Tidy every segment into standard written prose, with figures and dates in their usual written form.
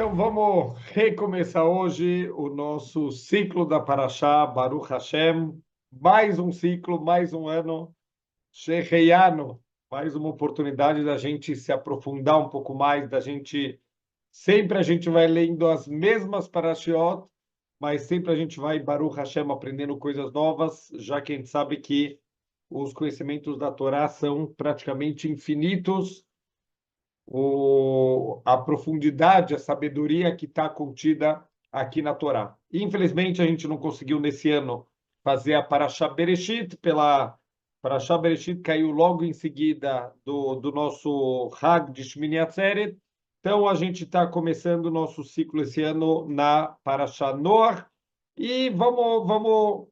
Então vamos recomeçar hoje o nosso ciclo da Parashá, Baruch Hashem. Mais um ciclo, mais um ano, Sheheyanu, mais uma oportunidade da gente se aprofundar um pouco mais, da gente... Sempre a gente vai lendo as mesmas Parashiot, mas sempre a gente vai, Baruch Hashem, aprendendo coisas novas, já que a gente sabe que os conhecimentos da Torá são praticamente infinitos, a profundidade, a sabedoria que está contida aqui na Torá. Infelizmente, a gente não conseguiu nesse ano fazer a Parashá Bereshit, pela Parashá Bereshit caiu logo em seguida do nosso Hag de Shmini Atzeret. Então, a gente está começando o nosso ciclo esse ano na Parashá Noach e vamos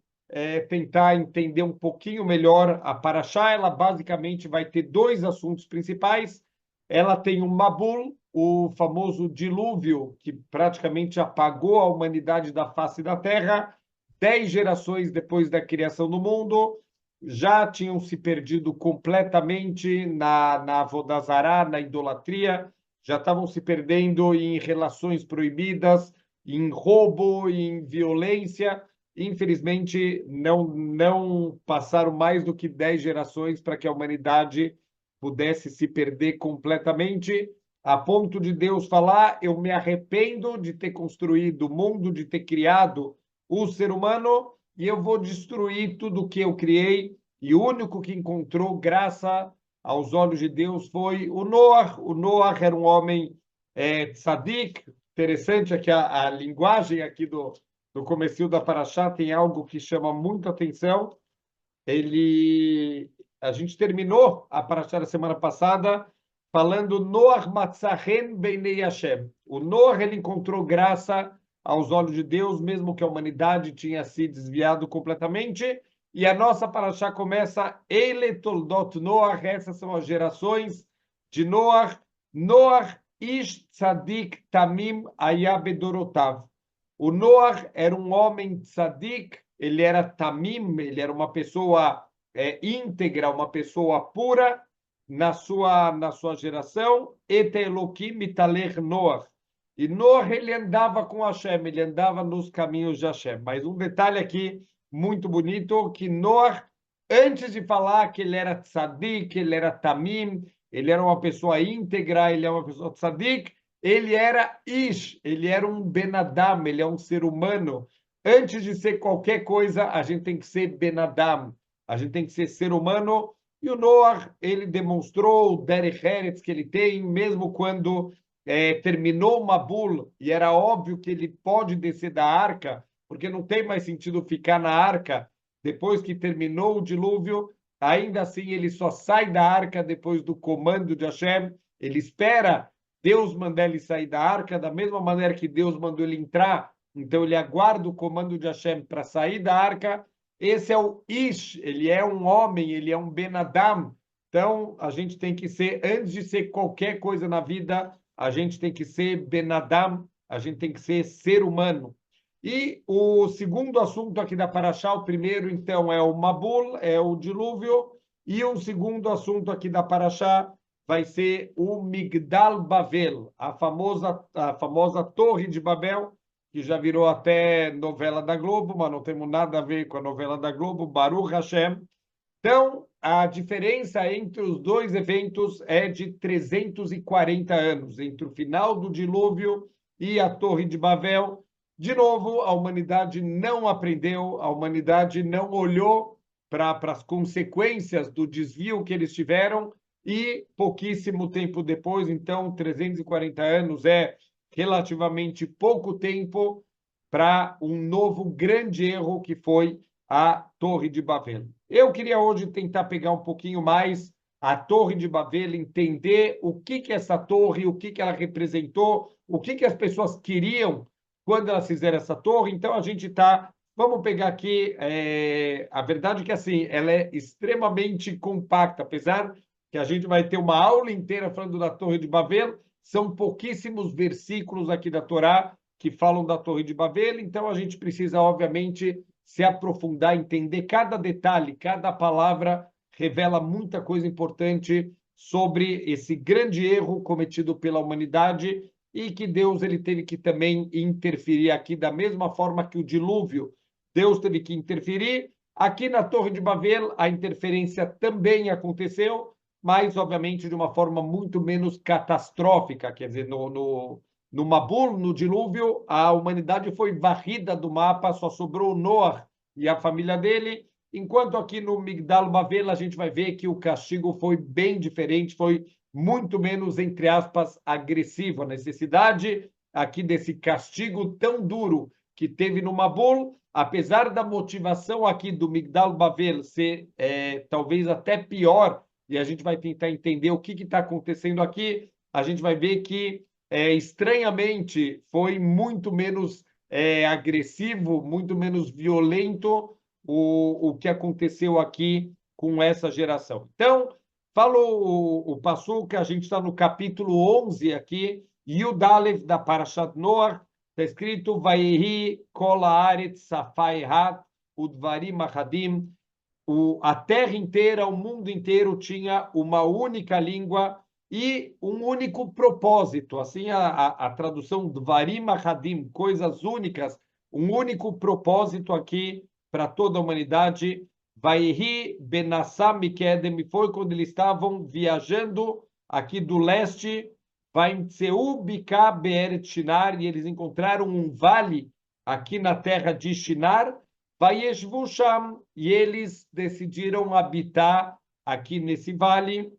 tentar entender um pouquinho melhor a Parashá. Ela basicamente vai ter dois assuntos principais. Ela tem um Mabul, o famoso dilúvio, que praticamente apagou a humanidade da face da Terra. 10 gerações depois da criação do mundo, já tinham se perdido completamente na Avodazará, na idolatria, já estavam se perdendo em relações proibidas, em roubo, em violência. Infelizmente, não passaram mais do que 10 gerações para que a humanidade pudesse se perder completamente, a ponto de Deus falar: eu me arrependo de ter construído o mundo, de ter criado o ser humano, e eu vou destruir tudo o que eu criei. E o único que encontrou graça aos olhos de Deus foi o Noah. O Noah era um homem tzadik. Interessante é que a linguagem aqui do comecinho da Parashá tem algo que chama muita atenção. A gente terminou a Parashá da semana passada falando Noach Matzahen Beinei Hashem. O Noach, ele encontrou graça aos olhos de Deus, mesmo que a humanidade tinha se desviado completamente. E a nossa Parashá começa Ele Toldot Noach. Essas são as gerações de Noach. Noach Ish Tzadik Tamim Ayabedorotav. O Noach era um homem tzadik, ele era tamim, ele era uma pessoa íntegra, uma pessoa pura na sua geração. Et Elokim mitalech Noach. E Noach, ele andava com Hashem, ele andava nos caminhos de Hashem. Mas um detalhe aqui muito bonito, que Noach, antes de falar que ele era tzadik, ele era tamim, ele era uma pessoa íntegra, ele é uma pessoa tzadik, ele era Ish, ele era um Ben-Adam, ele é um ser humano. Antes de ser qualquer coisa, a gente tem que ser Ben-Adam, a gente tem que ser humano. E o Noah, ele demonstrou o Derech Eretz que ele tem, mesmo quando terminou o Mabul, e era óbvio que ele pode descer da arca, porque não tem mais sentido ficar na arca depois que terminou o dilúvio. Ainda assim, ele só sai da arca depois do comando de Hashem. Ele espera Deus mandar ele sair da arca, da mesma maneira que Deus mandou ele entrar. Então, ele aguarda o comando de Hashem para sair da arca. Esse é o Ish, ele é um homem, ele é um Ben-Adam. Então, a gente tem que ser, antes de ser qualquer coisa na vida, a gente tem que ser Ben-Adam, a gente tem que ser humano. E o segundo assunto aqui da Parashá, o primeiro, então, é o Mabul, é o dilúvio. E o segundo assunto aqui da Parashá vai ser o Migdal Bavel, a famosa Torre de Babel, que já virou até novela da Globo, mas não temos nada a ver com a novela da Globo, Baruch Hashem. Então, a diferença entre os dois eventos é de 340 anos, entre o final do dilúvio e a Torre de Babel. De novo, a humanidade não aprendeu, a humanidade não olhou para as consequências do desvio que eles tiveram. E pouquíssimo tempo depois, então 340 anos é relativamente pouco tempo para um novo grande erro que foi a Torre de Babel. Eu queria hoje tentar pegar um pouquinho mais a Torre de Babel, entender o que essa torre, o que ela representou, o que as pessoas queriam quando elas fizeram essa torre. Então a gente está... Vamos pegar aqui, a verdade é que assim, ela é extremamente compacta, apesar que a gente vai ter uma aula inteira falando da Torre de Babel. São pouquíssimos versículos aqui da Torá que falam da Torre de Babel, então a gente precisa, obviamente, se aprofundar, entender cada detalhe, cada palavra revela muita coisa importante sobre esse grande erro cometido pela humanidade, e que Deus ele teve que também interferir aqui da mesma forma que o dilúvio, Deus teve que interferir. Aqui na Torre de Babel, a interferência também aconteceu, mas, obviamente, de uma forma muito menos catastrófica. Quer dizer, no Mabul, no dilúvio, a humanidade foi varrida do mapa, só sobrou Noah e a família dele, enquanto aqui no Migdal Bavel a gente vai ver que o castigo foi bem diferente, foi muito menos, entre aspas, agressivo. A necessidade aqui desse castigo tão duro que teve no Mabul, apesar da motivação aqui do Migdal Bavel ser talvez até pior, e a gente vai tentar entender o que está acontecendo aqui, a gente vai ver que, estranhamente, foi muito menos agressivo, muito menos violento o que aconteceu aqui com essa geração. Então, falou o Passuca, a gente está no capítulo 11 aqui, Yud Aleph da Parashat Noach, está escrito, Vayehi kol haaretz safai hat udvarim achadim, a terra inteira, o mundo inteiro tinha uma única língua e um único propósito. Assim, a tradução Dvarim Achadim, coisas únicas, um único propósito aqui para toda a humanidade. Vaihi Benassam Mikedem, foi quando eles estavam viajando aqui do leste, Vaimtseu Bika Be'eret Shinar, e eles encontraram um vale aqui na terra de Shinar, Vayeshvu Sham, e eles decidiram habitar aqui nesse vale.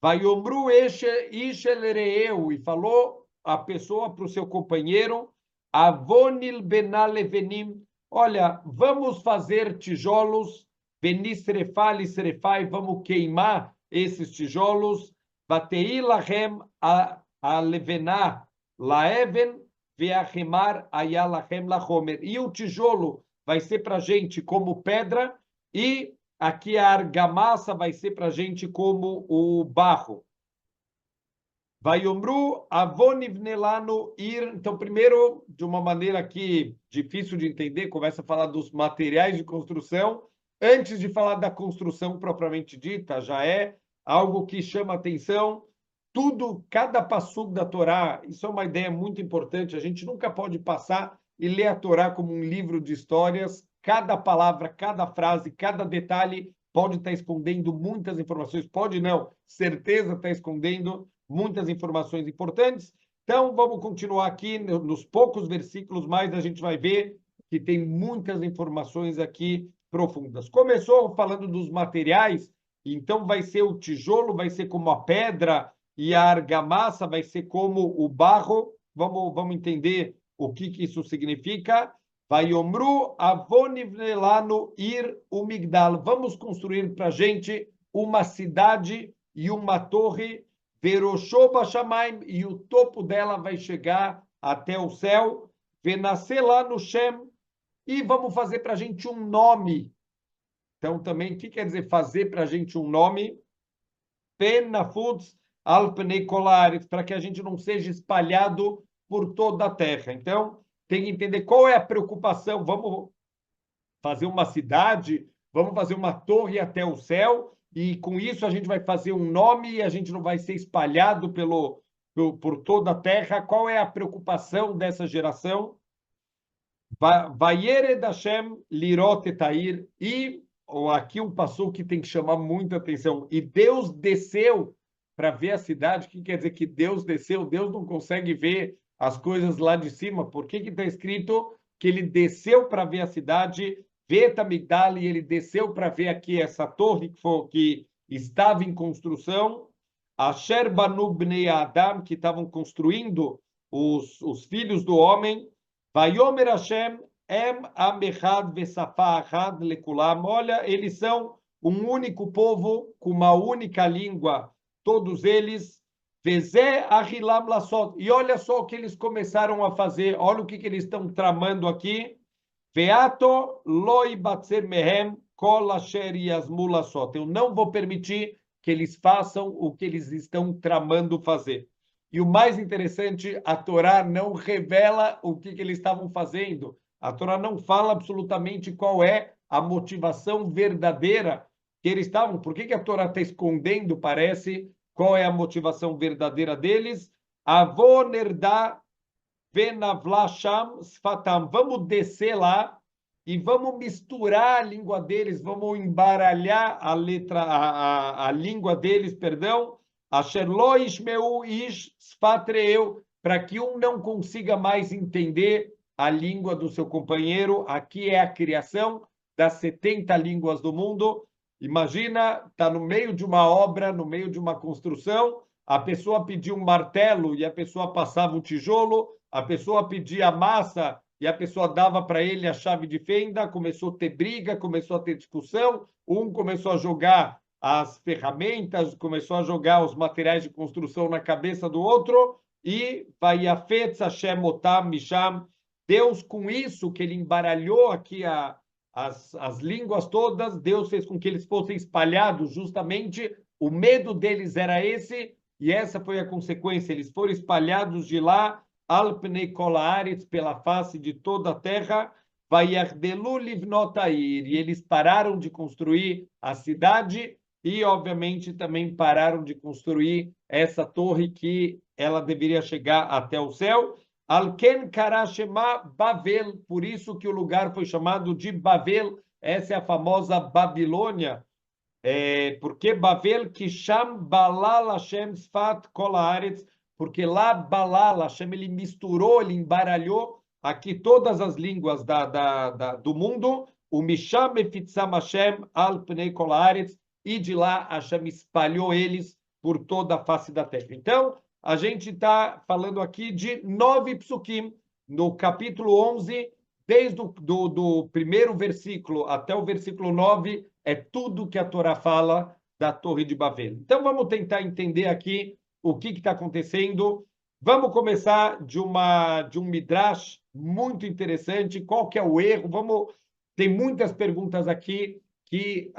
Vayomru Ishel Reeu, e falou a pessoa para o seu companheiro, Avonil Benalevenim, olha, vamos fazer tijolos, Benisrefal e Srefai, vamos queimar esses tijolos, Vatei Lahem a Levená Laeven, Veachemar Ayalahem Lahomer, e o tijolo vai ser para a gente como pedra, e aqui a argamassa vai ser para a gente como o barro. Vayomru avonivnelano ir. Então, primeiro, de uma maneira aqui difícil de entender, começa a falar dos materiais de construção. Antes de falar da construção propriamente dita, já é algo que chama atenção. Tudo, cada passuco da Torá, isso é uma ideia muito importante. A gente nunca pode passar e ler a Torá como um livro de histórias. Cada palavra, cada frase, cada detalhe pode estar escondendo muitas informações. Pode não, certeza está escondendo muitas informações importantes. Então, vamos continuar aqui nos poucos versículos, mas a gente vai ver que tem muitas informações aqui profundas. Começou falando dos materiais, então vai ser o tijolo, vai ser como a pedra, e a argamassa vai ser como o barro. Vamos entender o que isso significa. Vayomru avonivnelano ir o migdal. Vamos construir para a gente uma cidade e uma torre, Veroshoba Shamaim, e o topo dela vai chegar até o céu, Venascer lá no Shem, e vamos fazer para a gente um nome. Então, também, o que quer dizer fazer para a gente um nome? Penafutz alpnei colares, para que a gente não seja espalhado por toda a terra. Então, tem que entender qual é a preocupação. Vamos fazer uma cidade, vamos fazer uma torre até o céu, e com isso a gente vai fazer um nome e a gente não vai ser espalhado por toda a terra. Qual é a preocupação dessa geração? Vayered Hashem lirot etair, e aqui um passo que tem que chamar muita atenção. E Deus desceu para ver a cidade. O que quer dizer que Deus desceu? Deus não consegue ver as coisas lá de cima. Por que está escrito que ele desceu para ver a cidade? Vetamigdal, e ele desceu para ver aqui essa torre que estava em construção. Asher banu bnei Adam, que estavam construindo os filhos do homem. Vayomer Hashem em amechad vesafa achad lekulam. Olha, eles são um único povo, com uma única língua, todos eles. Vezé ahilam lasot. E olha só o que eles começaram a fazer. Olha o que eles estão tramando aqui. Veato loi batzer mehem kol asher yasmu lasot. Eu não vou permitir que eles façam o que eles estão tramando fazer. E o mais interessante, a Torá não revela o que eles estavam fazendo. A Torá não fala absolutamente qual é a motivação verdadeira que eles estavam. Por que a Torá está escondendo, parece, qual é a motivação verdadeira deles? Avô Nerdá Venavlasham Sfatam. Vamos descer lá e vamos misturar a língua deles, vamos embaralhar a letra, a língua deles, perdão, Asher lo ishmeu ish sfatreu, para que um não consiga mais entender a língua do seu companheiro. Aqui é a criação das 70 línguas do mundo. Imagina, está no meio de uma obra, no meio de uma construção, a pessoa pedia um martelo e a pessoa passava um tijolo, a pessoa pedia massa e a pessoa dava para ele a chave de fenda, começou a ter briga, começou a ter discussão, um começou a jogar as ferramentas, começou a jogar os materiais de construção na cabeça do outro, e Vaiafetz Hashem Otam Misham, Deus, com isso que ele embaralhou aqui as línguas todas, Deus fez com que eles fossem espalhados, justamente o medo deles era esse, e essa foi a consequência, eles foram espalhados de lá, Alpnei Kolaretz, pela face de toda a terra, Vayardelu Livnotair, e eles pararam de construir a cidade e, obviamente, também pararam de construir essa torre que ela deveria chegar até o céu. Alken Karashema Bavel, por isso que o lugar foi chamado de Bavel, essa é a famosa Babilônia, porque Bavel Kisham Balal Hashem Sfat Kol Haaretz, porque lá Balal Hashem ele misturou, ele embaralhou aqui todas as línguas do mundo, o Misham Efitzam Hashem Al Pnei Kol Haaretz, e de lá Hashem espalhou eles por toda a face da terra. Então, a gente está falando aqui de 9 psukim, no capítulo 11, desde do primeiro versículo até o versículo 9, é tudo que a Torá fala da Torre de Babel. Então, vamos tentar entender aqui o que está acontecendo. Vamos começar de um midrash muito interessante. Qual que é o erro? Tem muitas perguntas aqui que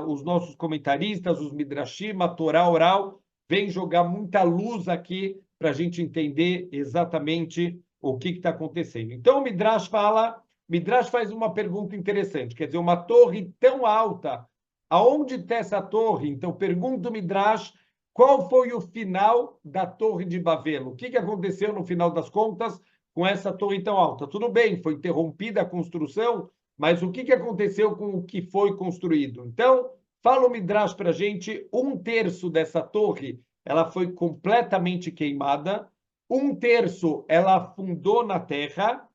os nossos comentaristas, os midrashim, a Torá oral, vêm jogar muita luz aqui para a gente entender exatamente o que está acontecendo. Então, o Midrash faz uma pergunta interessante, quer dizer, uma torre tão alta, aonde está essa torre? Então, pergunta o Midrash, qual foi o final da Torre de Babel? O que aconteceu no final das contas com essa torre tão alta? Tudo bem, foi interrompida a construção, mas o que aconteceu com o que foi construído? Então, fala o Midrash para a gente, 1/3 dessa torre, ela foi completamente queimada, 1/3 ela afundou na terra,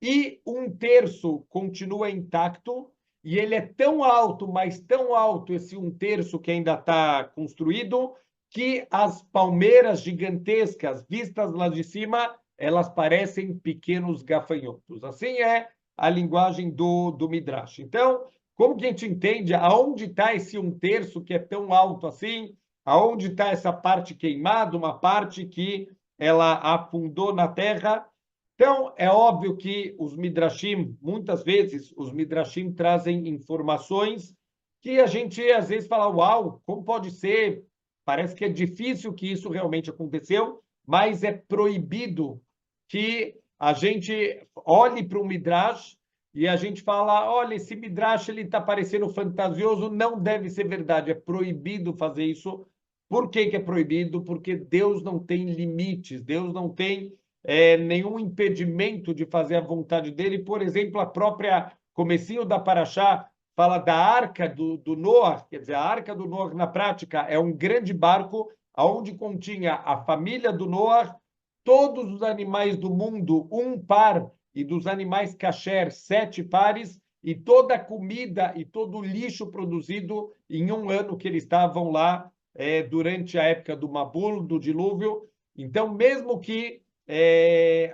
e 1/3 continua intacto, e ele é tão alto, mas tão alto, esse 1/3 que ainda está construído, que as palmeiras gigantescas vistas lá de cima, elas parecem pequenos gafanhotos. Assim é a linguagem do Midrash. Então, como que a gente entende aonde está esse 1/3 que é tão alto assim? Aonde está essa parte queimada, uma parte que ela afundou na terra? Então, é óbvio que os Midrashim, muitas vezes, os Midrashim trazem informações que a gente, às vezes, fala, uau, como pode ser? Parece que é difícil que isso realmente aconteceu, mas é proibido que a gente olhe para o Midrash e a gente fala, olha, esse Midrash está parecendo fantasioso, não deve ser verdade, é proibido fazer isso. Por que é proibido? Porque Deus não tem limites, Deus não tem nenhum impedimento de fazer a vontade dele. Por exemplo, a própria comecinho da Paraxá fala da arca do Noah, quer dizer, a arca do Noah na prática é um grande barco onde continha a família do Noah, todos os animais do mundo, um par, e dos animais kasher, 7 pares, e toda a comida e todo o lixo produzido em um ano que eles estavam lá durante a época do Mabul, do dilúvio. Então, mesmo que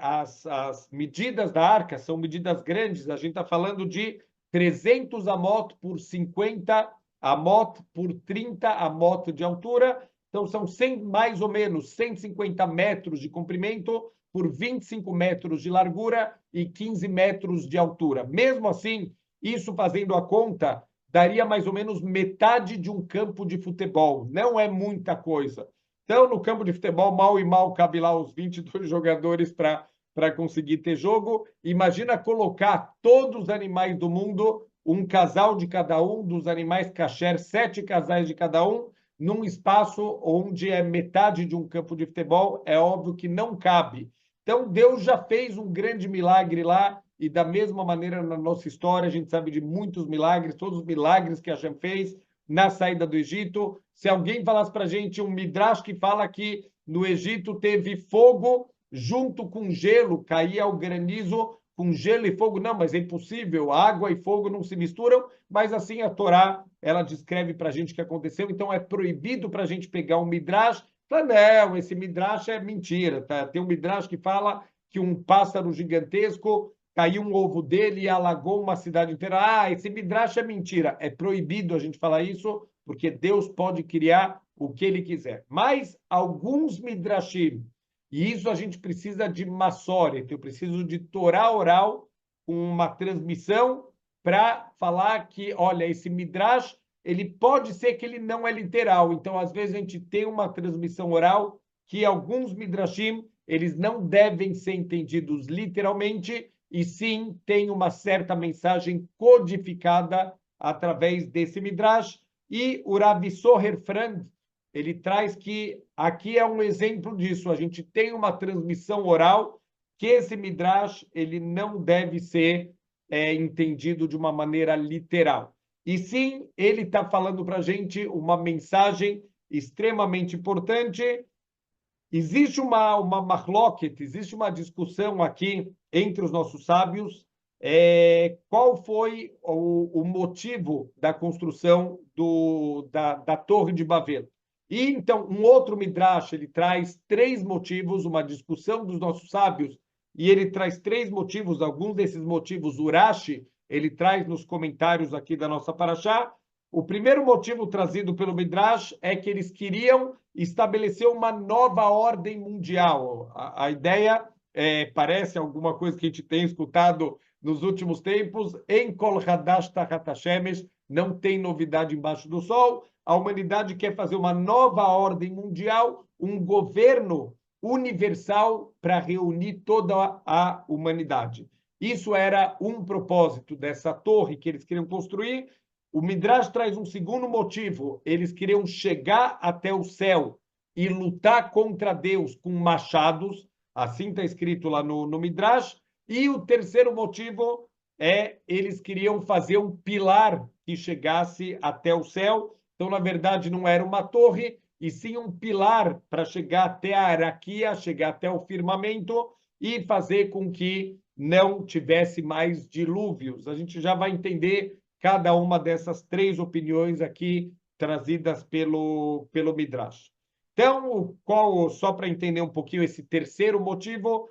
as medidas da arca são medidas grandes, a gente está falando de 300 amot por 50 amot por 30 amot de altura, então são 100, mais ou menos 150 metros de comprimento por 25 metros de largura e 15 metros de altura. Mesmo assim, isso fazendo a conta, daria mais ou menos metade de um campo de futebol. Não é muita coisa. Então, no campo de futebol, mal e mal cabe lá os 22 jogadores para conseguir ter jogo. Imagina colocar todos os animais do mundo, um casal de cada um dos animais kasher, 7 casais de cada um, num espaço onde é metade de um campo de futebol, é óbvio que não cabe. Então, Deus já fez um grande milagre lá, e da mesma maneira na nossa história, a gente sabe de muitos milagres, todos os milagres que Hashem fez na saída do Egito. Se alguém falasse para a gente um midrash que fala que no Egito teve fogo junto com gelo, caía o granizo com gelo e fogo, não, mas é impossível, água e fogo não se misturam, mas assim a Torá, ela descreve para a gente o que aconteceu, então é proibido para a gente pegar um midrash, fala, não, esse midrash é mentira, tá? Tem um midrash que fala que um pássaro gigantesco caiu um ovo dele e alagou uma cidade inteira. Ah, esse midrash é mentira. É proibido a gente falar isso, porque Deus pode criar o que ele quiser. Mas alguns midrashim, e isso a gente precisa de Massoret, eu preciso de Torá oral, com uma transmissão, para falar que, olha, esse midrash, ele pode ser que ele não é literal. Então, às vezes, a gente tem uma transmissão oral que alguns midrashim, eles não devem ser entendidos literalmente, e sim tem uma certa mensagem codificada através desse midrash. E o Rabbi Soher Frand, ele traz que aqui é um exemplo disso. A gente tem uma transmissão oral que esse midrash ele não deve ser entendido de uma maneira literal. E sim, ele está falando para a gente uma mensagem extremamente importante. Existe uma machloket, existe uma discussão aqui entre os nossos sábios, qual foi o motivo da construção da Torre de Babel. E então, um outro Midrash, ele traz três motivos, uma discussão dos nossos sábios, e ele traz três motivos, alguns desses motivos, Urashi, ele traz nos comentários aqui da nossa Parashá. O primeiro motivo trazido pelo Midrash é que eles queriam estabelecer uma nova ordem mundial. A ideia parece alguma coisa que a gente tem escutado nos últimos tempos, em Kol Hadash Tachat Hashemesh, não tem novidade embaixo do sol. A humanidade quer fazer uma nova ordem mundial, um governo universal para reunir toda a humanidade. Isso era um propósito dessa torre que eles queriam construir. O Midrash traz um segundo motivo. Eles queriam chegar até o céu e lutar contra Deus com machados. Assim está escrito lá no Midrash. E o terceiro motivo é eles queriam fazer um pilar que chegasse até o céu. Então, na verdade, não era uma torre, e sim um pilar para chegar até a hierarquia, chegar até o firmamento e fazer com que não tivesse mais dilúvios. A gente já vai entender cada uma dessas três opiniões aqui trazidas pelo Midrash. Então, só para entender um pouquinho esse terceiro motivo,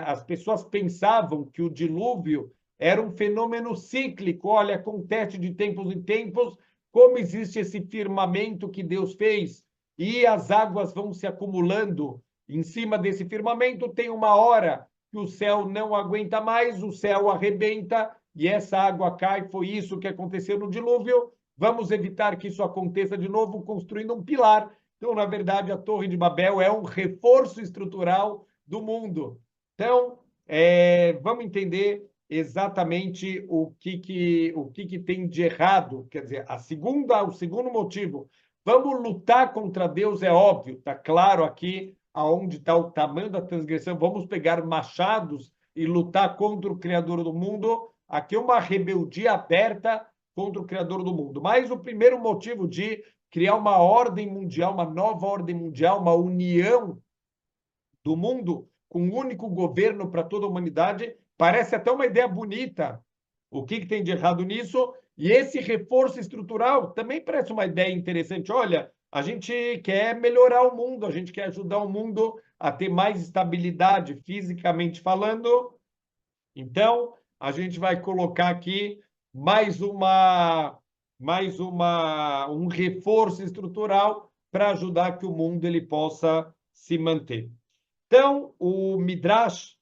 as pessoas pensavam que o dilúvio era um fenômeno cíclico, olha, acontece de tempos em tempos, como existe esse firmamento que Deus fez, e as águas vão se acumulando em cima desse firmamento, tem uma hora que o céu não aguenta mais, o céu arrebenta, e essa água cai, foi isso que aconteceu no dilúvio. Vamos evitar que isso aconteça de novo, construindo um pilar. Então, na verdade, a Torre de Babel é um reforço estrutural do mundo. Então, vamos entender exatamente o que tem de errado. Quer dizer, o segundo motivo, vamos lutar contra Deus, é óbvio, está claro aqui aonde está o tamanho da transgressão. Vamos pegar machados e lutar contra o Criador do mundo. Aqui é uma rebeldia aberta contra o Criador do mundo. Mas o primeiro motivo de criar uma ordem mundial, uma nova ordem mundial, uma união do mundo com um único governo para toda a humanidade, parece até uma ideia bonita. O que tem de errado nisso? E esse reforço estrutural também parece uma ideia interessante. Olha, a gente quer melhorar o mundo, a gente quer ajudar o mundo a ter mais estabilidade fisicamente falando. Então, a gente vai colocar aqui um reforço estrutural para ajudar que o mundo ele possa se manter. Então, o Midrash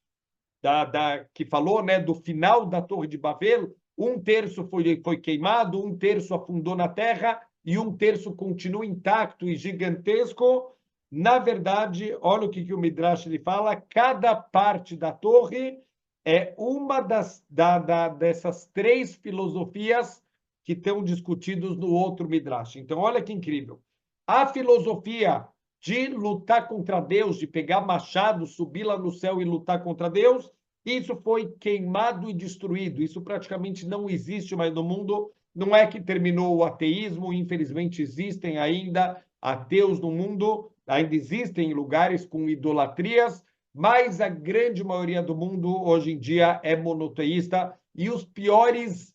que falou, né, do final da Torre de Babel, um terço foi queimado, um terço afundou na terra e um terço continua intacto e gigantesco. Na verdade, olha o que o Midrash ele fala: cada parte da torre é uma dessas três filosofias que estão discutidos no outro Midrash. Então, olha que incrível. A filosofia de lutar contra Deus, de pegar machado, subir lá no céu e lutar contra Deus, isso foi queimado e destruído. Isso praticamente não existe mais no mundo. Não é que terminou o ateísmo, infelizmente existem ainda ateus no mundo, ainda existem lugares com idolatrias, mas a grande maioria do mundo hoje em dia é monoteísta e os piores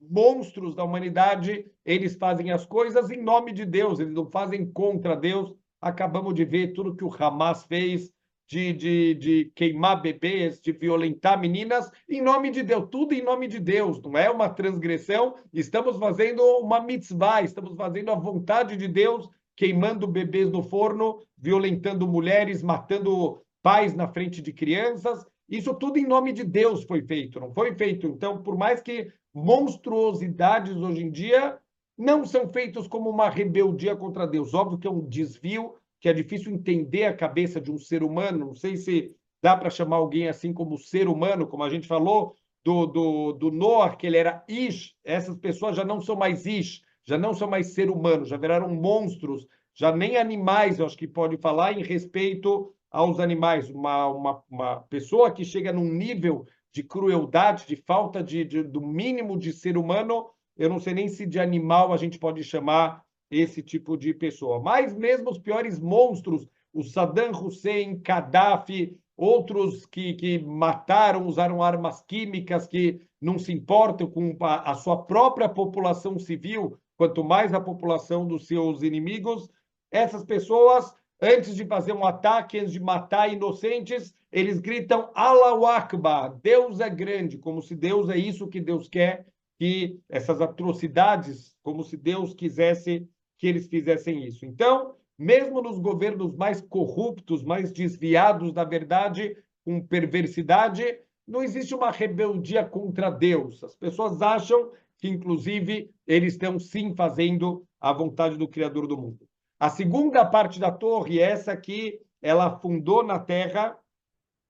monstros da humanidade, eles fazem as coisas em nome de Deus, eles não fazem contra Deus. Acabamos de ver tudo que o Hamas fez de queimar bebês, de violentar meninas, em nome de Deus, tudo em nome de Deus, não é uma transgressão, estamos fazendo uma mitzvah, estamos fazendo a vontade de Deus, queimando bebês no forno, violentando mulheres, matando pais na frente de crianças. Isso tudo em nome de Deus foi feito, não foi feito. Então, por mais que monstruosidades hoje em dia não são feitos como uma rebeldia contra Deus. Óbvio que é um desvio, que é difícil entender a cabeça de um ser humano. Não sei se dá para chamar alguém assim como ser humano, como a gente falou do Noah, que ele era Ish. Essas pessoas já não são mais Ish, já não são mais ser humanos, já viraram monstros, já nem animais, eu acho que pode falar em respeito aos animais. Uma pessoa que chega num nível de crueldade, de falta do mínimo de ser humano, eu não sei nem se de animal a gente pode chamar esse tipo de pessoa. Mas mesmo os piores monstros, o Saddam Hussein, Gaddafi, outros que mataram, usaram armas químicas, que não se importam com a sua própria população civil, quanto mais a população dos seus inimigos, essas pessoas, antes de fazer um ataque, antes de matar inocentes, eles gritam Allahu Akbar, Deus é grande, como se Deus é isso que Deus quer, que essas atrocidades, como se Deus quisesse que eles fizessem isso. Então, mesmo nos governos mais corruptos, mais desviados da verdade, com perversidade, não existe uma rebeldia contra Deus. As pessoas acham que, inclusive, eles estão sim fazendo a vontade do Criador do mundo. A segunda parte da torre, essa aqui, ela afundou na terra,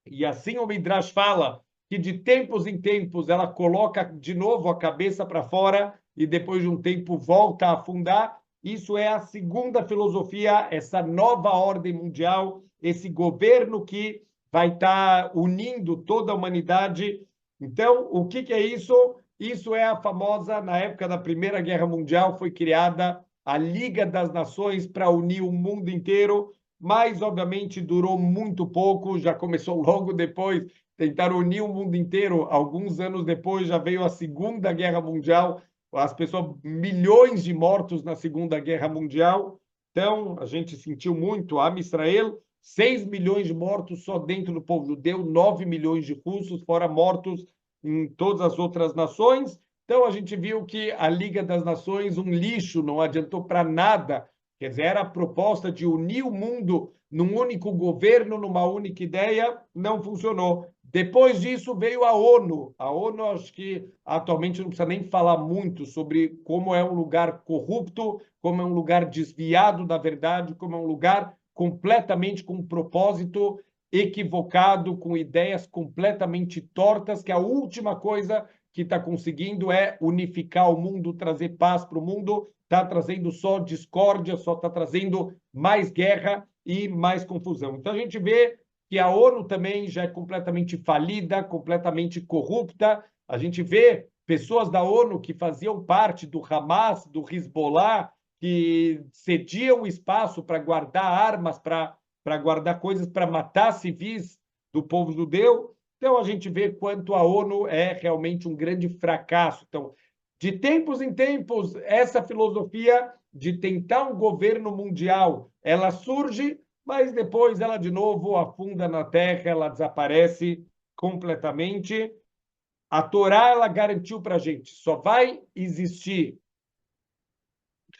e assim o Midrash fala que de tempos em tempos ela coloca de novo a cabeça para fora e depois de um tempo volta a afundar. Isso é a segunda filosofia, essa nova ordem mundial, esse governo que vai estar unindo toda a humanidade. Então, o que é isso? Isso é a famosa, na época da Primeira Guerra Mundial, foi criada a Liga das Nações para unir o mundo inteiro, mas obviamente durou muito pouco, já começou logo depois, tentaram unir o mundo inteiro, alguns anos depois já veio a Segunda Guerra Mundial, as pessoas, milhões de mortos na Segunda Guerra Mundial, então a gente sentiu muito, a Israel, 6 milhões de mortos só dentro do povo judeu, 9 milhões de russos, fora mortos em todas as outras nações. Então a gente viu que a Liga das Nações, um lixo, não adiantou para nada. Quer dizer, era a proposta de unir o mundo num único governo, numa única ideia, não funcionou. Depois disso veio a ONU. A ONU, acho que atualmente não precisa nem falar muito sobre como é um lugar corrupto, como é um lugar desviado da verdade, como é um lugar completamente com um propósito equivocado, com ideias completamente tortas, que a última coisa que está conseguindo é unificar o mundo, trazer paz para o mundo, está trazendo só discórdia, só está trazendo mais guerra e mais confusão. Então a gente vê que a ONU também já é completamente falida, completamente corrupta. A gente vê pessoas da ONU que faziam parte do Hamas, do Hezbollah, que cediam espaço para guardar armas, para guardar coisas, para matar civis do povo judeu. Então, a gente vê quanto a ONU é realmente um grande fracasso. Então, de tempos em tempos, essa filosofia de tentar um governo mundial, ela surge, mas depois ela de novo afunda na terra, ela desaparece completamente. A Torá, ela garantiu para a gente, só vai existir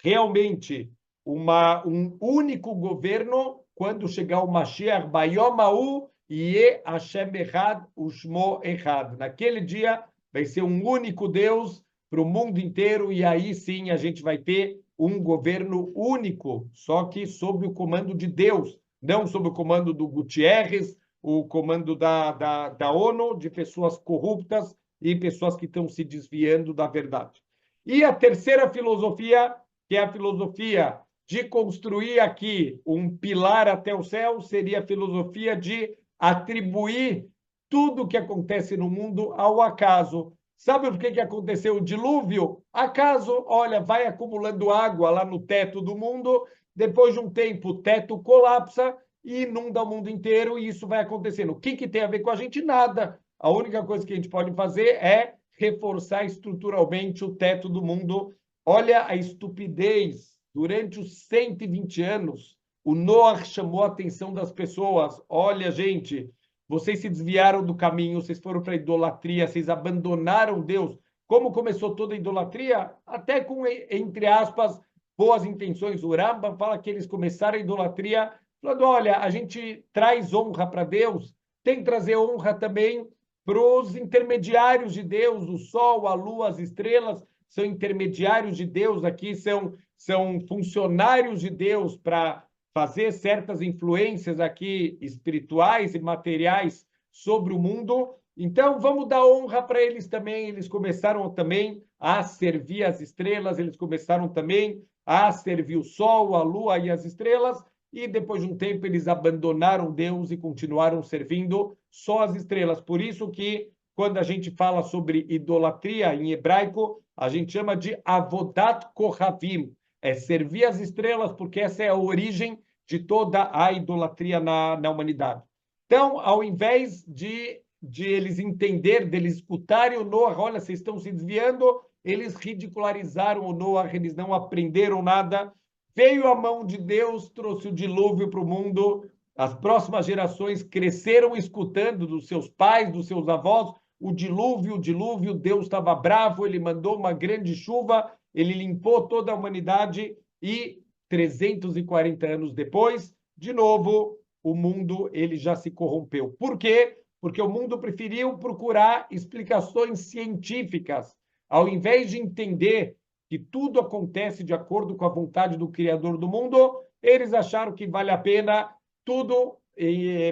realmente um único governo quando chegar o Mashiach, Bayom Ha'u, Yeh Hashem Echad Ushmo Echad. Naquele dia vai ser um único Deus para o mundo inteiro e aí sim a gente vai ter um governo único, só que sob o comando de Deus, não sob o comando do Gutierrez, o comando da ONU, de pessoas corruptas e pessoas que estão se desviando da verdade. E a terceira filosofia, que é a filosofia de construir aqui um pilar até o céu, seria a filosofia de atribuir tudo o que acontece no mundo ao acaso. Sabe por que aconteceu o dilúvio? Acaso, olha, vai acumulando água lá no teto do mundo, depois de um tempo o teto colapsa e inunda o mundo inteiro, e isso vai acontecendo. O que tem a ver com a gente? Nada. A única coisa que a gente pode fazer é reforçar estruturalmente o teto do mundo. Olha a estupidez. Durante os 120 anos, o Noah chamou a atenção das pessoas. Olha, gente, vocês se desviaram do caminho, vocês foram para a idolatria, vocês abandonaram Deus. Como começou toda a idolatria? Até com, entre aspas, boas intenções. O Rambam fala que eles começaram a idolatria falando, olha, a gente traz honra para Deus, tem que trazer honra também para os intermediários de Deus, o sol, a lua, as estrelas, são intermediários de Deus aqui, são funcionários de Deus para fazer certas influências aqui espirituais e materiais sobre o mundo. Então, vamos dar honra para eles também. Eles começaram também a servir as estrelas, eles começaram também a servir o sol, a lua e as estrelas, e depois de um tempo eles abandonaram Deus e continuaram servindo só as estrelas. Por isso que, quando a gente fala sobre idolatria em hebraico, a gente chama de avodat kohavim, é servir as estrelas, porque essa é a origem de toda a idolatria na humanidade. Então, ao invés de eles entender, de eles escutarem o Noah, olha, vocês estão se desviando, eles ridicularizaram o Noah, eles não aprenderam nada. Veio a mão de Deus, trouxe o dilúvio para o mundo, as próximas gerações cresceram escutando dos seus pais, dos seus avós, o dilúvio, Deus estava bravo, ele mandou uma grande chuva, ele limpou toda a humanidade e 340 anos depois, de novo, o mundo ele já se corrompeu. Por quê? Porque o mundo preferiu procurar explicações científicas, ao invés de entender que tudo acontece de acordo com a vontade do Criador do mundo, eles acharam que vale a pena tudo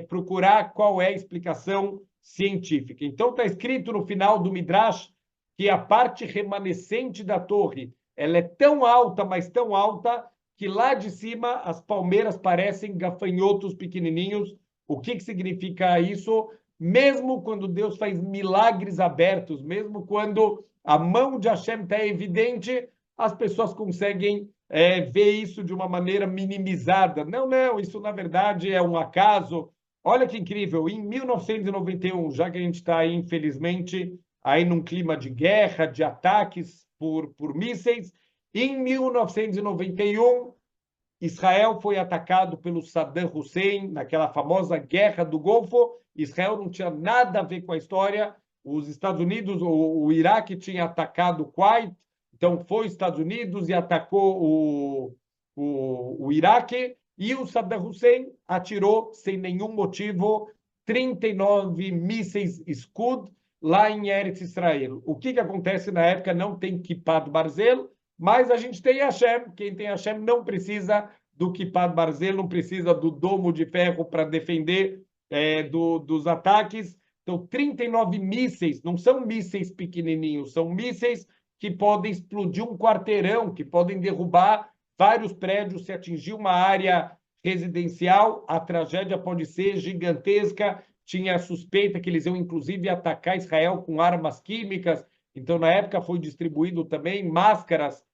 procurar qual é a explicação científica. Então, está escrito no final do Midrash que a parte remanescente da torre ela é tão alta, mas tão alta, que lá de cima as palmeiras parecem gafanhotos pequenininhos. O que significa isso? Mesmo quando Deus faz milagres abertos, mesmo quando a mão de Hashem está evidente, as pessoas conseguem ver isso de uma maneira minimizada. Não, isso na verdade é um acaso. Olha que incrível, em 1991, já que a gente está aí, infelizmente, aí num clima de guerra, de ataques por mísseis, em 1991, Israel foi atacado pelo Saddam Hussein, naquela famosa Guerra do Golfo. Israel não tinha nada a ver com a história. Os Estados Unidos, o Iraque tinha atacado o Kuwait, então foi os Estados Unidos e atacou o Iraque, e o Saddam Hussein atirou, sem nenhum motivo, 39 mísseis Scud lá em Eretz Israel. O que acontece na época? Não tem Kippah Barzel, mas a gente tem Hashem. Quem tem Hashem não precisa do Kippah Barzel, não precisa do domo de ferro para defender dos ataques. Então, 39 mísseis, não são mísseis pequenininhos, são mísseis que podem explodir um quarteirão, que podem derrubar vários prédios. Se atingir uma área residencial, a tragédia pode ser gigantesca. Tinha a suspeita que eles iam, inclusive, atacar Israel com armas químicas. Então, na época, foi distribuído também máscaras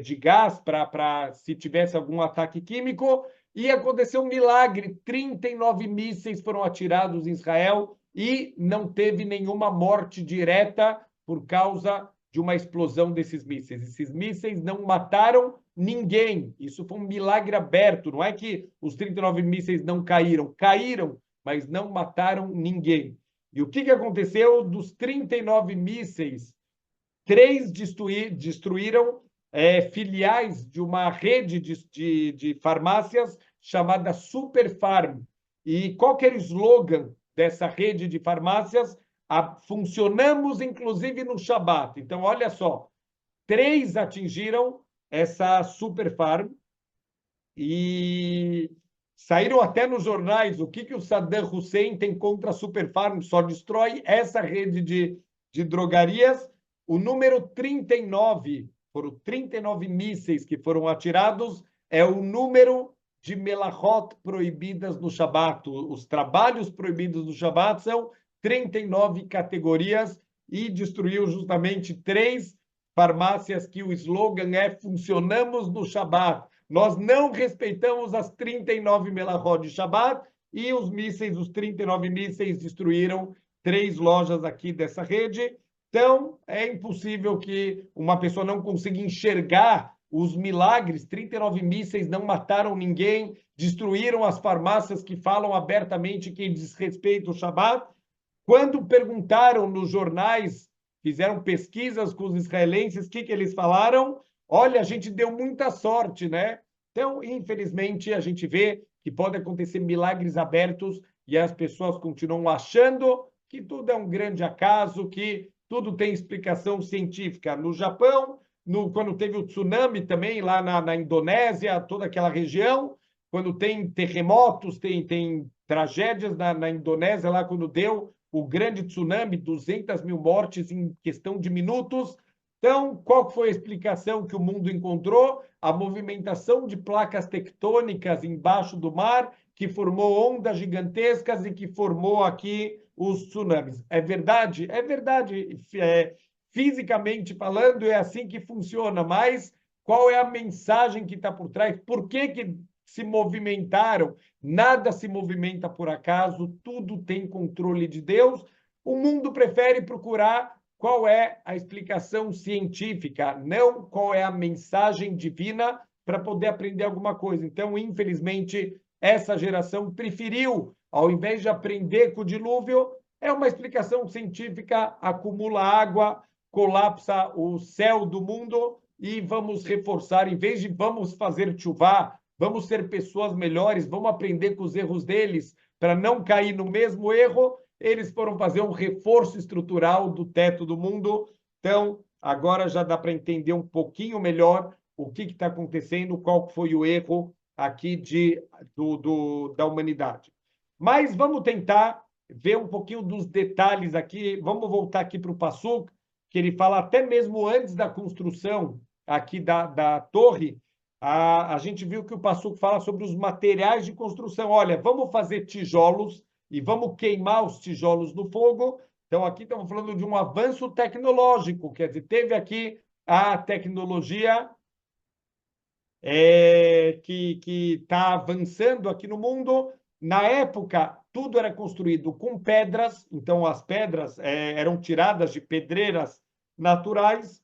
de gás para se tivesse algum ataque químico. E aconteceu um milagre: 39 mísseis foram atirados em Israel e não teve nenhuma morte direta por causa de uma explosão desses mísseis. Esses mísseis não mataram ninguém. Isso foi um milagre aberto. Não é que os 39 mísseis não caíram. Caíram, mas não mataram ninguém. E o que aconteceu? Dos 39 mísseis, 3 destruíram filiais de uma rede de farmácias chamada Superfarm. E qual que era o slogan dessa rede de farmácias? Funcionamos, inclusive, no Shabat. Então, olha só, 3 atingiram essa Superfarm e saíram até nos jornais o que o Saddam Hussein tem contra a Superfarm, só destrói essa rede de drogarias. O número 39, foram 39 mísseis que foram atirados, é o número de melachot proibidas no Shabat. Os trabalhos proibidos no Shabat são 39 categorias e destruiu justamente 3 farmácias que o slogan é funcionamos no Shabat. Nós não respeitamos as 39 melachot de Shabat e os mísseis, os 39 mísseis destruíram 3 lojas aqui dessa rede. Então, é impossível que uma pessoa não consiga enxergar os milagres. 39 mísseis não mataram ninguém, destruíram as farmácias que falam abertamente que desrespeita o Shabat. Quando perguntaram nos jornais, fizeram pesquisas com os israelenses, o que eles falaram? Olha, a gente deu muita sorte, né? Então, infelizmente, a gente vê que pode acontecer milagres abertos e as pessoas continuam achando que tudo é um grande acaso, que tudo tem explicação científica. No Japão, quando teve o tsunami também, lá na Indonésia, toda aquela região, quando tem terremotos, tem tragédias na Indonésia, lá quando deu o grande tsunami, 200 mil mortes em questão de minutos. Então, qual foi a explicação que o mundo encontrou? A movimentação de placas tectônicas embaixo do mar, que formou ondas gigantescas e que formou aqui os tsunamis. É verdade? É verdade. Fisicamente falando, é assim que funciona, mas qual é a mensagem que está por trás? Por que se movimentaram? Nada se movimenta por acaso, tudo tem controle de Deus. O mundo prefere procurar qual é a explicação científica, não qual é a mensagem divina para poder aprender alguma coisa. Então, infelizmente, essa geração preferiu, ao invés de aprender com o dilúvio, é uma explicação científica, acumula água, colapsa o céu do mundo e vamos reforçar, em vez de vamos fazer chuvá, vamos ser pessoas melhores, vamos aprender com os erros deles para não cair no mesmo erro, eles foram fazer um reforço estrutural do teto do mundo. Então, agora já dá para entender um pouquinho melhor o que está acontecendo, qual foi o erro aqui da humanidade. Mas vamos tentar ver um pouquinho dos detalhes aqui. Vamos voltar aqui para o Passuk, que ele fala até mesmo antes da construção aqui da torre. A gente viu que o Passuk fala sobre os materiais de construção. Olha, vamos fazer tijolos e vamos queimar os tijolos no fogo. Então, aqui estamos falando de um avanço tecnológico, quer dizer, teve aqui a tecnologia que está avançando aqui no mundo. Na época, tudo era construído com pedras, então as pedras eram tiradas de pedreiras naturais,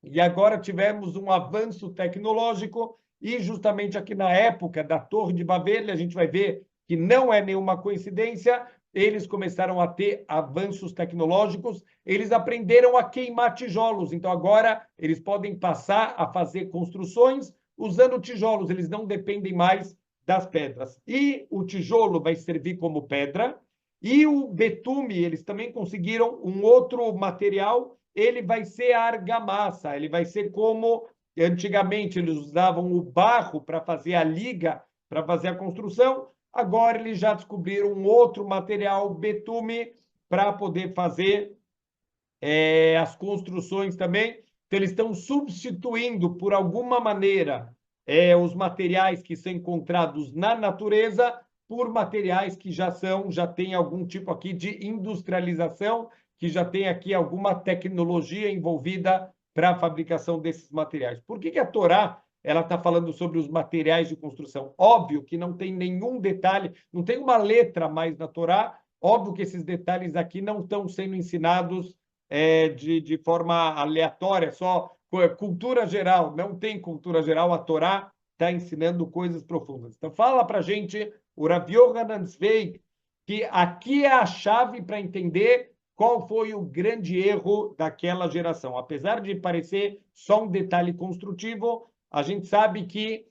e agora tivemos um avanço tecnológico, e justamente aqui na época da Torre de Babel, a gente vai ver que não é nenhuma coincidência, eles começaram a ter avanços tecnológicos, eles aprenderam a queimar tijolos, então agora eles podem passar a fazer construções usando tijolos, eles não dependem mais das pedras. E o tijolo vai servir como pedra, e o betume, eles também conseguiram um outro material, ele vai ser a argamassa, ele vai ser como antigamente eles usavam o barro para fazer a liga, para fazer a construção, agora eles já descobriram um outro material, betume, para poder fazer as construções também. Então, eles estão substituindo, por alguma maneira, os materiais que são encontrados na natureza por materiais que já têm algum tipo aqui de industrialização, que já tem aqui alguma tecnologia envolvida para a fabricação desses materiais. Por que a Torá ela está falando sobre os materiais de construção? Óbvio que não tem nenhum detalhe, não tem uma letra mais na Torá, óbvio que esses detalhes aqui não estão sendo ensinados de forma aleatória, só cultura geral, não tem cultura geral, a Torá está ensinando coisas profundas. Então, fala para a gente, o Rav Yohanan Zweig, que aqui é a chave para entender qual foi o grande erro daquela geração. Apesar de parecer só um detalhe construtivo, a gente sabe que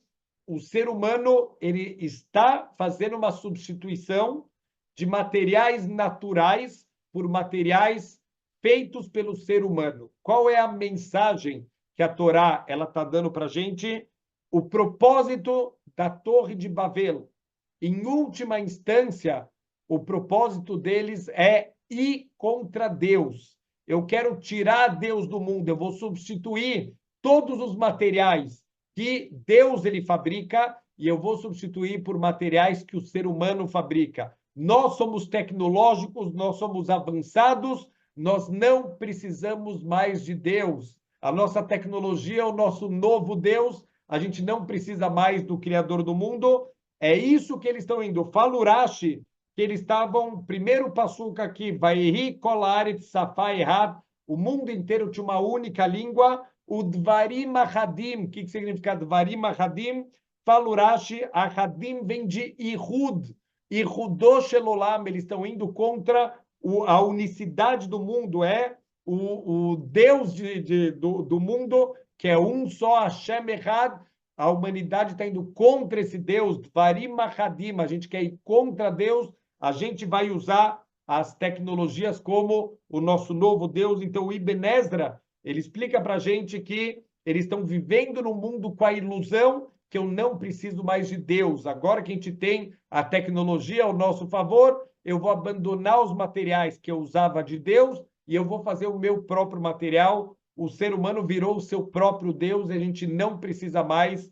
o ser humano ele está fazendo uma substituição de materiais naturais por materiais feitos pelo ser humano. Qual é a mensagem que a Torá ela está dando para a gente? O propósito da Torre de Babel, em última instância, o propósito deles é ir contra Deus. Eu quero tirar Deus do mundo, eu vou substituir todos os materiais que Deus ele fabrica e eu vou substituir por materiais que o ser humano fabrica. Nós somos tecnológicos, nós somos avançados, nós não precisamos mais de Deus. A nossa tecnologia é o nosso novo Deus, a gente não precisa mais do Criador do mundo. É isso que eles estão indo. Fala Urashi, que eles estavam, primeiro passuca aqui, Vaihi Kolaret Safai Had, o mundo inteiro tinha uma única língua, o Dvarim Ahadim, o que significa Dvarim Ahadim? Fala Urashi, Ahadim vem de Ihud, Ihudosh Elolam, eles estão indo contra a unicidade do mundo, o Deus do mundo, que é um só, Hashem Echad. A humanidade está indo contra esse Deus, Dvarim Ahadim, a gente quer ir contra Deus, a gente vai usar as tecnologias como o nosso novo Deus. Então, o Ibn Ezra, ele explica para a gente que eles estão vivendo no mundo com a ilusão que eu não preciso mais de Deus. Agora que a gente tem a tecnologia ao nosso favor, eu vou abandonar os materiais que eu usava de Deus e eu vou fazer o meu próprio material. O ser humano virou o seu próprio Deus e a gente não precisa mais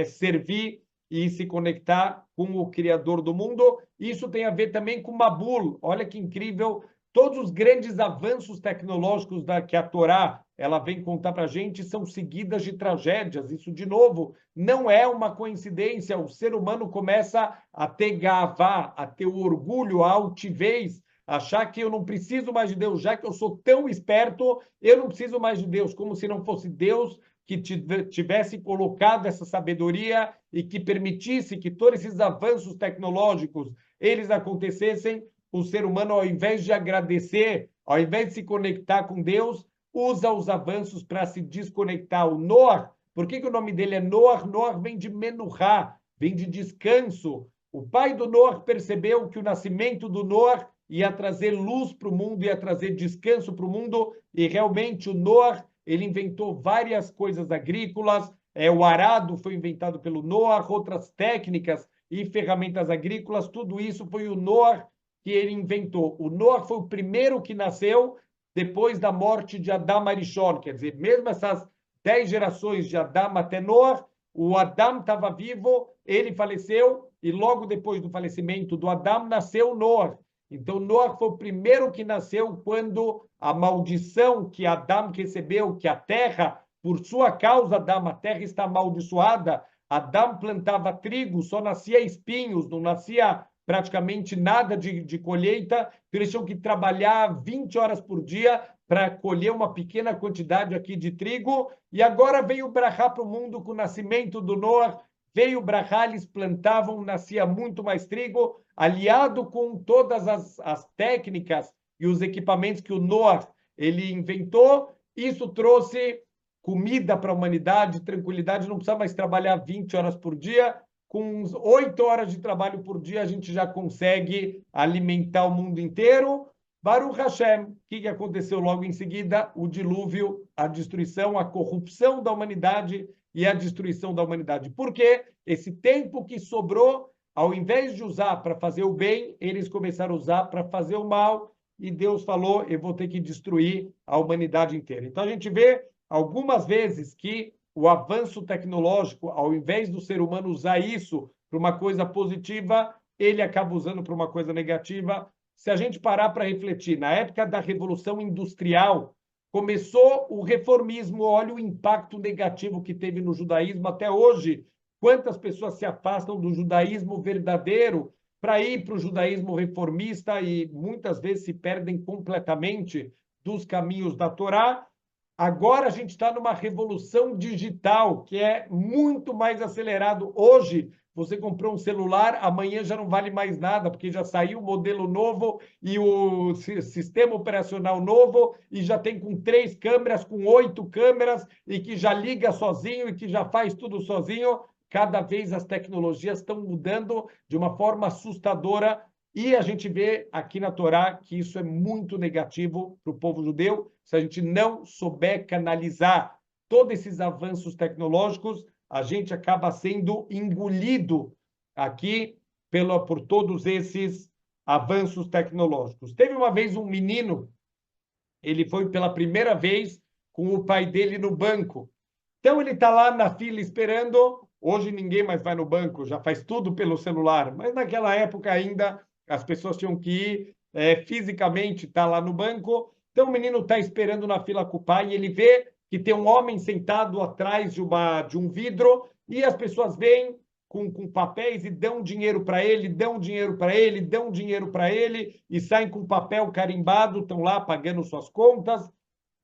servir e se conectar com o Criador do mundo. Isso tem a ver também com Mabul. Olha que incrível, todos os grandes avanços tecnológicos que a Torá ela vem contar para a gente são seguidas de tragédias. Isso, de novo, não é uma coincidência. O ser humano começa a ter gavá, a ter o orgulho, a altivez, achar que eu não preciso mais de Deus, já que eu sou tão esperto, eu não preciso mais de Deus, como se não fosse Deus que tivesse colocado essa sabedoria e que permitisse que todos esses avanços tecnológicos eles acontecessem. O ser humano, ao invés de agradecer, ao invés de se conectar com Deus, usa os avanços para se desconectar. O Noah, por que o nome dele é Noah? Noah vem de Menuhá, vem de descanso. O pai do Noah percebeu que o nascimento do Noah ia trazer luz para o mundo, ia trazer descanso para o mundo, e realmente o Noah ele inventou várias coisas agrícolas, o arado foi inventado pelo Noah, outras técnicas e ferramentas agrícolas, tudo isso foi o Noah que ele inventou. O Noah foi o primeiro que nasceu depois da morte de Adam Arishon, quer dizer, mesmo essas 10 gerações de Adam até Noah, o Adam estava vivo, ele faleceu, e logo depois do falecimento do Adam, nasceu Noah. Então, Noah foi o primeiro que nasceu quando a maldição que Adam recebeu, que a terra, por sua causa, Adam, a terra está amaldiçoada, Adam plantava trigo, só nascia espinhos, não nascia praticamente nada de colheita, então eles tinham que trabalhar 20 horas por dia para colher uma pequena quantidade aqui de trigo, e agora veio o brachá para o mundo com o nascimento do Noah, veio o brachá, eles plantavam, nascia muito mais trigo, aliado com todas as técnicas e os equipamentos que o Noah ele inventou, isso trouxe comida para a humanidade, tranquilidade, não precisa mais trabalhar 20 horas por dia, com 8 horas de trabalho por dia a gente já consegue alimentar o mundo inteiro. Baruch Hashem, o que aconteceu logo em seguida? O dilúvio, a destruição, a corrupção da humanidade e a destruição da humanidade. Por quê? Esse tempo que sobrou, ao invés de usar para fazer o bem, eles começaram a usar para fazer o mal, e Deus falou, eu vou ter que destruir a humanidade inteira. Então a gente vê algumas vezes que o avanço tecnológico, ao invés do ser humano usar isso para uma coisa positiva, ele acaba usando para uma coisa negativa. Se a gente parar para refletir, na época da Revolução Industrial, começou o reformismo, olha o impacto negativo que teve no judaísmo até hoje. Quantas pessoas se afastam do judaísmo verdadeiro para ir para o judaísmo reformista e muitas vezes se perdem completamente dos caminhos da Torá. Agora a gente está numa revolução digital que é muito mais acelerado. Hoje, você comprou um celular, amanhã já não vale mais nada, porque já saiu o modelo novo e o sistema operacional novo, e já tem com 3 câmeras, com 8 câmeras, e que já liga sozinho e que já faz tudo sozinho. Cada vez as tecnologias estão mudando de uma forma assustadora, e a gente vê aqui na Torá que isso é muito negativo para o povo judeu. Se a gente não souber canalizar todos esses avanços tecnológicos, a gente acaba sendo engolido aqui por todos esses avanços tecnológicos. Teve uma vez um menino, ele foi pela primeira vez com o pai dele no banco. Então, ele está lá na fila esperando. Hoje, ninguém mais vai no banco, já faz tudo pelo celular. Mas, naquela época, ainda, as pessoas tinham que ir fisicamente, estar lá no banco. Então, o menino está esperando na fila com o pai e ele vê que tem um homem sentado atrás de um vidro e as pessoas vêm com papéis e dão dinheiro para ele, dão dinheiro para ele, dão dinheiro para ele e saem com papel carimbado, estão lá pagando suas contas.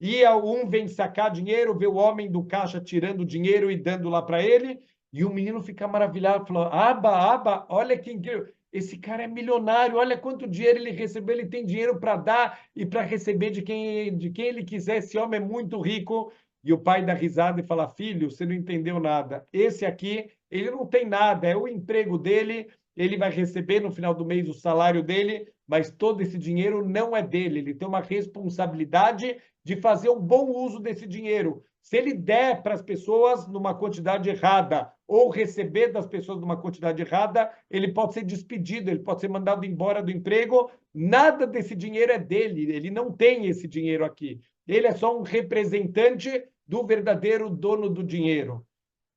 E um vem sacar dinheiro, vê o homem do caixa tirando dinheiro e dando lá para ele, e o menino fica maravilhado, falou: Aba, olha que incrível. Esse cara é milionário, olha quanto dinheiro ele recebeu, ele tem dinheiro para dar e para receber de quem ele quiser. Esse homem é muito rico. E o pai dá risada e fala: filho, você não entendeu nada. Esse aqui, ele não tem nada, é o emprego dele, ele vai receber no final do mês o salário dele, mas todo esse dinheiro não é dele. Ele tem uma responsabilidade de fazer um bom uso desse dinheiro. Se ele der para as pessoas numa quantidade errada ou receber das pessoas numa quantidade errada, ele pode ser despedido, ele pode ser mandado embora do emprego. Nada desse dinheiro é dele, ele não tem esse dinheiro aqui. Ele é só um representante do verdadeiro dono do dinheiro.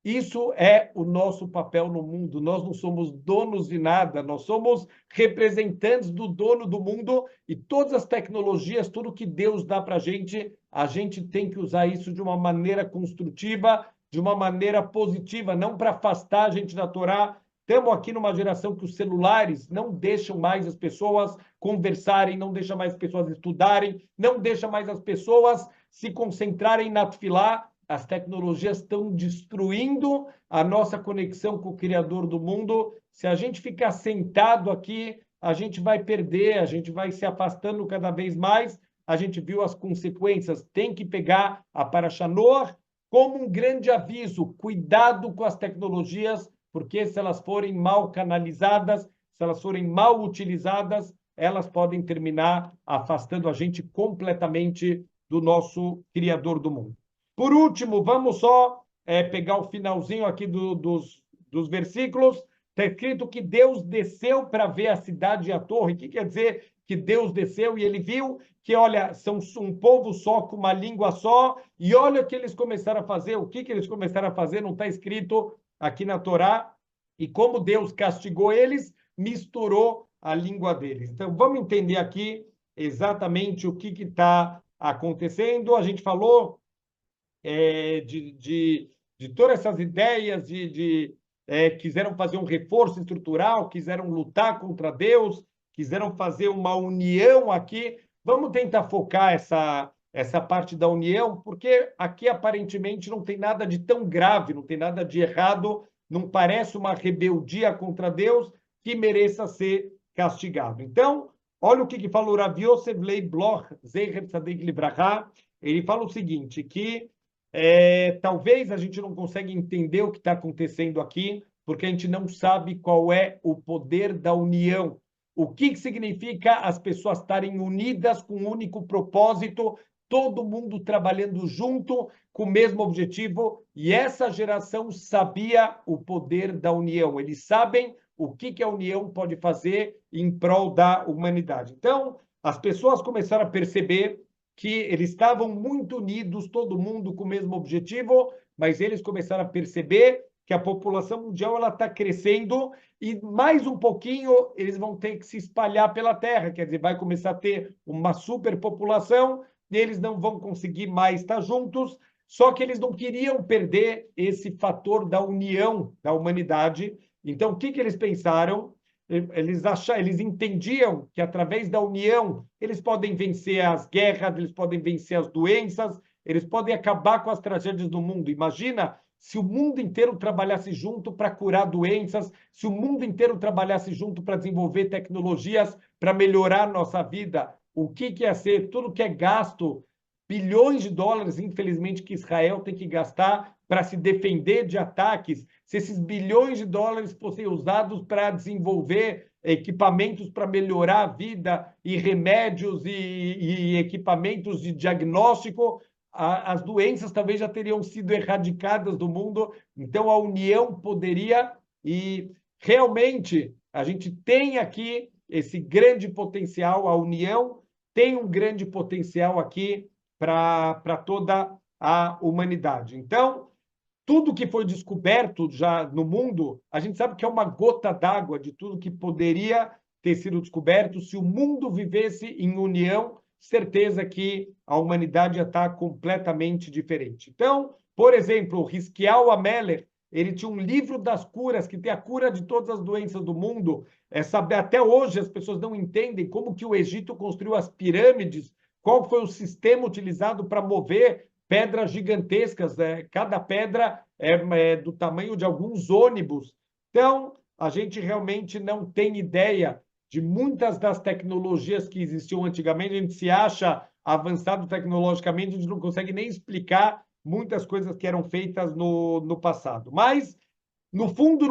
Isso é o nosso papel no mundo. Nós não somos donos de nada, nós somos representantes do dono do mundo e todas as tecnologias, tudo que Deus dá para a gente tem que usar isso de uma maneira construtiva, de uma maneira positiva, não para afastar a gente da Torá. Estamos aqui numa geração que os celulares não deixam mais as pessoas conversarem, não deixam mais as pessoas estudarem, não deixam mais as pessoas se concentrarem na tefilá. As tecnologias estão destruindo a nossa conexão com o Criador do mundo. Se a gente ficar sentado aqui, a gente vai perder, a gente vai se afastando cada vez mais. A gente viu as consequências. Tem que pegar a Parashat Noach como um grande aviso. Cuidado com as tecnologias, porque se elas forem mal canalizadas, se elas forem mal utilizadas, elas podem terminar afastando a gente completamente do nosso Criador do mundo. Por último, vamos só pegar o finalzinho aqui dos versículos. Está escrito que Deus desceu para ver a cidade e a torre. O que quer dizer que Deus desceu e ele viu que, olha, são um povo só, com uma língua só, e olha o que eles começaram a fazer. O que eles começaram a fazer não está escrito aqui na Torá. E como Deus castigou eles, misturou a língua deles. Então, vamos entender aqui exatamente o que está acontecendo. A gente falou de todas essas ideias quiseram fazer um reforço estrutural, quiseram lutar contra Deus, quiseram fazer uma união aqui. Vamos tentar focar essa parte da união, porque aqui aparentemente não tem nada de tão grave, não tem nada de errado, não parece uma rebeldia contra Deus que mereça ser castigado. Então, olha o que fala o Rav Yosef Lei Bloch, Zecher Tzadik Libraha. Ele fala o seguinte, que talvez a gente não consiga entender o que está acontecendo aqui, porque a gente não sabe qual é o poder da união. O que significa as pessoas estarem unidas com um único propósito, todo mundo trabalhando junto com o mesmo objetivo, e essa geração sabia o poder da união. Eles sabem o que a união pode fazer em prol da humanidade. Então, as pessoas começaram a perceber que eles estavam muito unidos, todo mundo com o mesmo objetivo, mas eles começaram a perceber que a população mundial está crescendo e mais um pouquinho eles vão ter que se espalhar pela Terra, quer dizer, vai começar a ter uma superpopulação e eles não vão conseguir mais estar juntos, só que eles não queriam perder esse fator da união da humanidade. Então, o que eles pensaram? Eles entendiam que através da união eles podem vencer as guerras, eles podem vencer as doenças, eles podem acabar com as tragédias do mundo. Imagina se o mundo inteiro trabalhasse junto para curar doenças, se o mundo inteiro trabalhasse junto para desenvolver tecnologias para melhorar nossa vida. O que ia ser? Tudo que é gasto, bilhões de dólares, infelizmente, que Israel tem que gastar para se defender de ataques, se esses bilhões de dólares fossem usados para desenvolver equipamentos para melhorar a vida e remédios e equipamentos de diagnóstico, as doenças talvez já teriam sido erradicadas do mundo. Então, a união poderia, e realmente a gente tem aqui esse grande potencial, a união tem um grande potencial aqui para toda a humanidade. Então, tudo que foi descoberto já no mundo, a gente sabe que é uma gota d'água de tudo que poderia ter sido descoberto. Se o mundo vivesse em união, certeza que a humanidade ia estar completamente diferente. Então, por exemplo, o Hiskiel Ameller, ele tinha um livro das curas, que tem a cura de todas as doenças do mundo. Até hoje as pessoas não entendem como que o Egito construiu as pirâmides, qual foi o sistema utilizado para mover pedras gigantescas, cada pedra é do tamanho de alguns ônibus. Então, a gente realmente não tem ideia de muitas das tecnologias que existiam antigamente. A gente se acha avançado tecnologicamente, a gente não consegue nem explicar muitas coisas que eram feitas no passado. Mas, no fundo,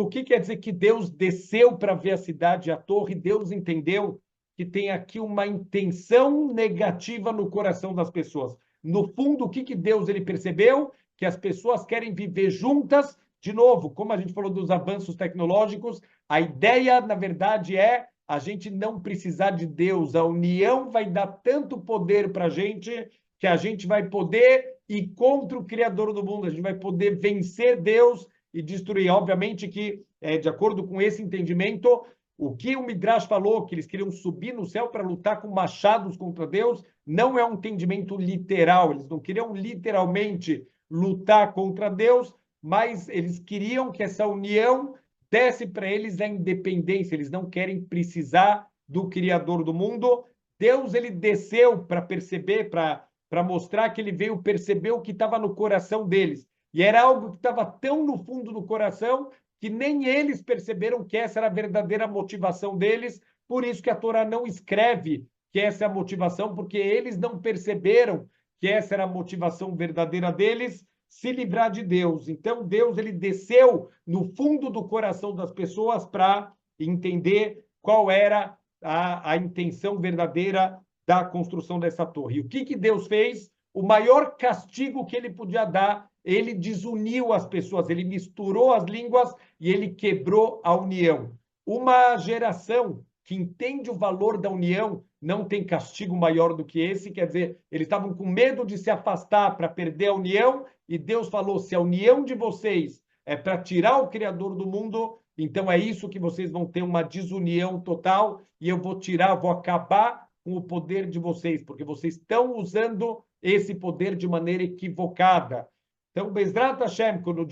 o que quer dizer que Deus desceu para ver a cidade e a torre? Deus entendeu que tem aqui uma intenção negativa no coração das pessoas. No fundo, o que Deus ele percebeu? Que as pessoas querem viver juntas. De novo, como a gente falou dos avanços tecnológicos, a ideia, na verdade, é a gente não precisar de Deus. A união vai dar tanto poder para a gente que a gente vai poder ir contra o Criador do mundo, a gente vai poder vencer Deus e destruir. Obviamente que, de acordo com esse entendimento, o que o Midrash falou, que eles queriam subir no céu para lutar com machados contra Deus, não é um entendimento literal. Eles não queriam literalmente lutar contra Deus, mas eles queriam que essa união desse para eles a independência. Eles não querem precisar do Criador do mundo. Deus ele desceu para perceber, para mostrar que ele veio perceber o que estava no coração deles. E era algo que estava tão no fundo do coração que nem eles perceberam que essa era a verdadeira motivação deles. Por isso que a Torá não escreve que essa é a motivação, porque eles não perceberam que essa era a motivação verdadeira deles, se livrar de Deus. Então, Deus ele desceu no fundo do coração das pessoas para entender qual era a intenção verdadeira da construção dessa torre. E o que Deus fez? O maior castigo que ele podia dar, ele desuniu as pessoas, ele misturou as línguas e ele quebrou a união. Uma geração que entende o valor da união não tem castigo maior do que esse, quer dizer, eles estavam com medo de se afastar para perder a união, e Deus falou: se a união de vocês é para tirar o Criador do mundo, então é isso que vocês vão ter, uma desunião total, e eu vou tirar, vou acabar com o poder de vocês, porque vocês estão usando esse poder de maneira equivocada. Então, Bezrat Hashem, quando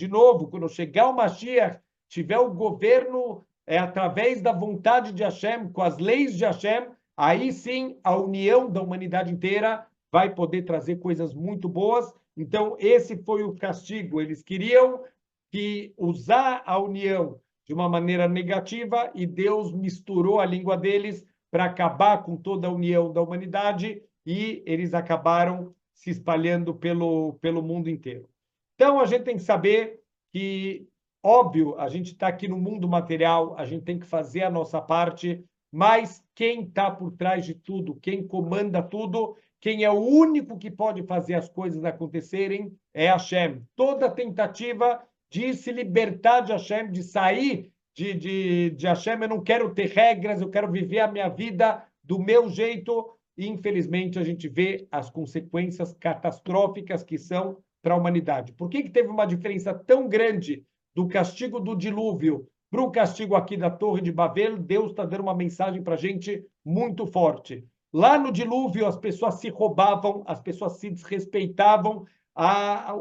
chegar o Mashiach, tiver o governo através da vontade de Hashem, com as leis de Hashem, aí sim a união da humanidade inteira vai poder trazer coisas muito boas. Então, esse foi o castigo. Eles queriam que usar a união de uma maneira negativa e Deus misturou a língua deles para acabar com toda a união da humanidade e eles acabaram se espalhando pelo mundo inteiro. Então, a gente tem que saber que, óbvio, a gente está aqui no mundo material, a gente tem que fazer a nossa parte, mas quem está por trás de tudo, quem comanda tudo, quem é o único que pode fazer as coisas acontecerem é Hashem. Toda tentativa de se libertar de Hashem, de sair de Hashem, eu não quero ter regras, eu quero viver a minha vida do meu jeito. E, infelizmente, a gente vê as consequências catastróficas que são para a humanidade. Por que teve uma diferença tão grande do castigo do dilúvio para o castigo aqui da Torre de Babel? Deus está dando uma mensagem para a gente muito forte. Lá no dilúvio, as pessoas se roubavam, as pessoas se desrespeitavam,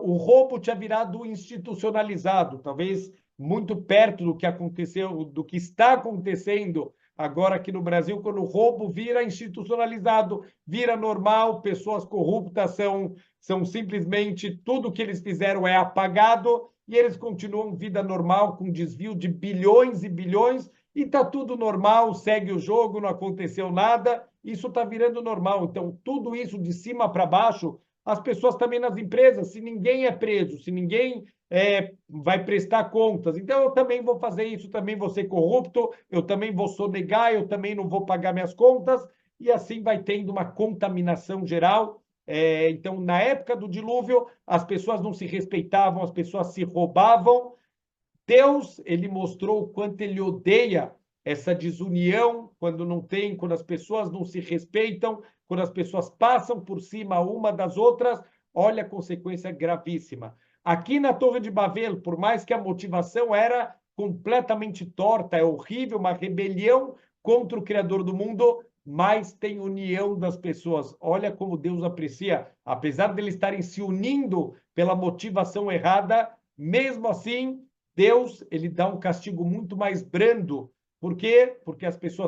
o roubo tinha virado institucionalizado, talvez muito perto do que aconteceu, do que está acontecendo agora aqui no Brasil, quando o roubo vira institucionalizado, vira normal, pessoas corruptas são simplesmente, tudo que eles fizeram é apagado e eles continuam vida normal, com desvio de bilhões e bilhões, e está tudo normal, segue o jogo, não aconteceu nada, isso está virando normal. Então, tudo isso de cima para baixo, as pessoas também nas empresas, se ninguém é preso, se ninguém vai prestar contas, então eu também vou fazer isso, também vou ser corrupto, eu também vou sonegar, eu também não vou pagar minhas contas, e assim vai tendo uma contaminação geral. Então, na época do dilúvio, as pessoas não se respeitavam, as pessoas se roubavam. Deus, ele mostrou o quanto ele odeia essa desunião, quando não tem, quando as pessoas não se respeitam, quando as pessoas passam por cima uma das outras. Olha a consequência gravíssima. Aqui na Torre de Babel, por mais que a motivação era completamente torta, é horrível, uma rebelião contra o Criador do mundo, mas tem união das pessoas. Olha como Deus aprecia, apesar de eles estarem se unindo pela motivação errada, mesmo assim, Deus ele dá um castigo muito mais brando. Por quê? Porque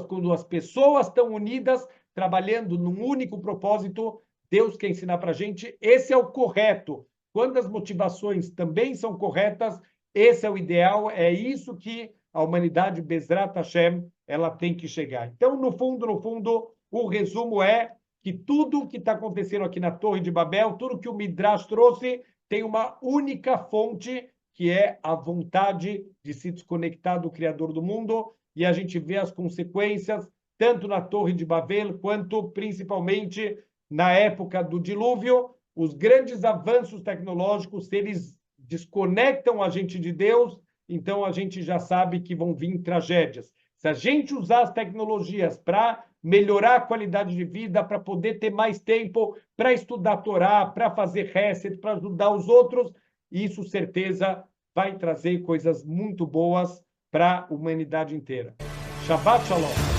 quando as pessoas estão unidas, trabalhando num único propósito, Deus quer ensinar para a gente, esse é o correto. Quando as motivações também são corretas, esse é o ideal, é isso que a humanidade, Bezrat Hashem, ela tem que chegar. Então, no fundo, o resumo é que tudo que está acontecendo aqui na Torre de Babel, tudo que o Midrash trouxe, tem uma única fonte, que é a vontade de se desconectar do Criador do mundo, e a gente vê as consequências, tanto na Torre de Babel, quanto principalmente na época do dilúvio. Os grandes avanços tecnológicos, se eles desconectam a gente de Deus, então a gente já sabe que vão vir tragédias. Se a gente usar as tecnologias para melhorar a qualidade de vida, para poder ter mais tempo para estudar a Torá, para fazer reset, para ajudar os outros, isso, certeza, vai trazer coisas muito boas para a humanidade inteira. Shabbat Shalom.